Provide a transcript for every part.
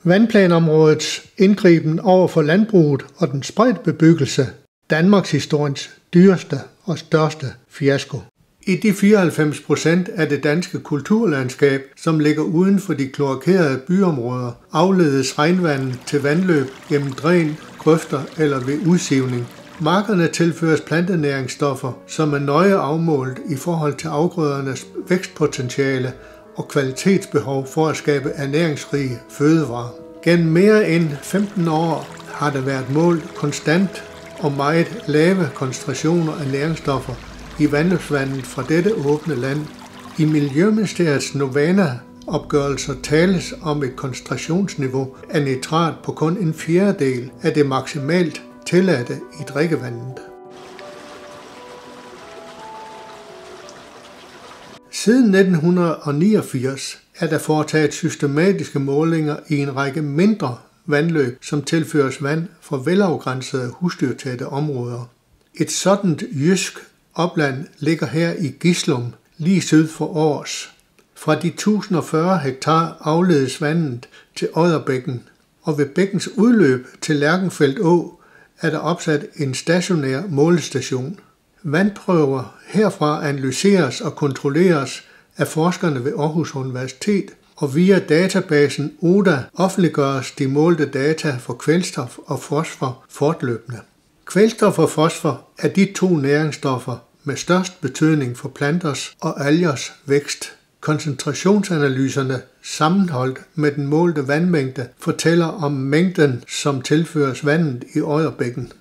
Vandplanområdets indgriben over for landbruget og den spredte bebyggelse, Danmarks historiens dyreste og største fiasko. I de 94% af det danske kulturlandskab, som ligger uden for de kloakerede byområder, afledes regnvandet til vandløb gennem dræn, grøfter eller ved udsivning. Markerne tilføres plantenæringsstoffer, som er nøje afmålt i forhold til afgrødernes vækstpotentiale og kvalitetsbehov for at skabe ernæringsrige fødevarer. Gennem mere end 15 år har der været målt konstant og meget lave koncentrationer af næringsstoffer i vandløbsvandet fra dette åbne land. I Miljøministeriets Novana-opgørelser tales om et koncentrationsniveau af nitrat på kun en fjerdedel af det maksimalt tilladte i drikkevandet. Siden 1989 er der foretaget systematiske målinger i en række mindre vandløb, som tilføres vand fra velafgrænsede husdyrtætte områder. Et sådant jysk opland ligger her i Gislum, lige syd for Aars. Fra de 1040 hektar afledes vandet til Odderbækken, og ved bækkens udløb til Lerchenfeldt Å er der opsat en stationær målestation. Vandprøver herfra analyseres og kontrolleres af forskerne ved Aarhus Universitet, og via databasen ODA offentliggøres de målte data for kvælstof og fosfor fortløbende. Kvælstof og fosfor er de to næringsstoffer med størst betydning for planters og algers vækst. Koncentrationsanalyserne sammenholdt med den målte vandmængde fortæller om mængden, som tilføres vandet i Odderbækken.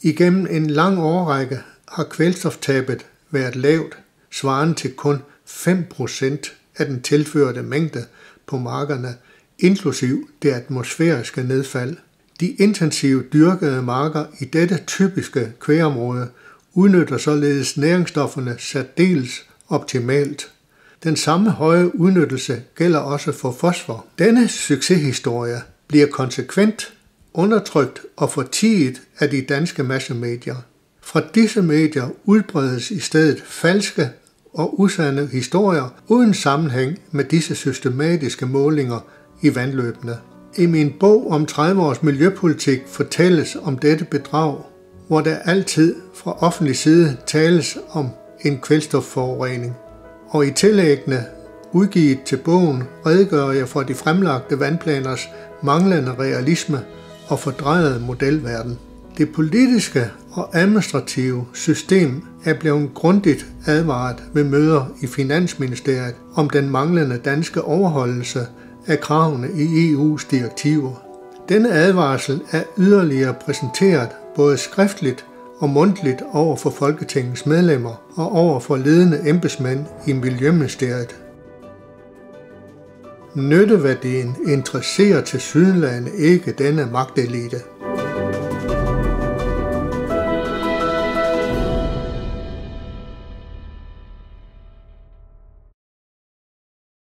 Igennem en lang årrække har kvælstoftabet været lavt, svarende til kun 5% af den tilførte mængde på markerne, inklusiv det atmosfæriske nedfald. De intensivt dyrkede marker i dette typiske kvægområde udnytter således næringsstofferne særdeles optimalt. Den samme høje udnyttelse gælder også for fosfor. Denne succeshistorie bliver konsekvent undertrykt og fortiet af de danske massemedier. Fra disse medier udbredes i stedet falske og usande historier uden sammenhæng med disse systematiske målinger i vandløbene. I min bog om 30 års miljøpolitik fortælles om dette bedrag, hvor der altid fra offentlig side tales om en kvælstofforurening. Og i tillæggene udgivet til bogen redegør jeg for de fremlagte vandplaners manglende realisme og fordrejede modelverden. Det politiske og administrative system er blevet grundigt advaret ved møder i Finansministeriet om den manglende danske overholdelse af kravene i EU's direktiver. Denne advarsel er yderligere præsenteret både skriftligt og mundtligt over for Folketingets medlemmer og over for ledende embedsmænd i Miljøministeriet. Nytteværdien interesserer tilsyneladende ikke denne magtelite.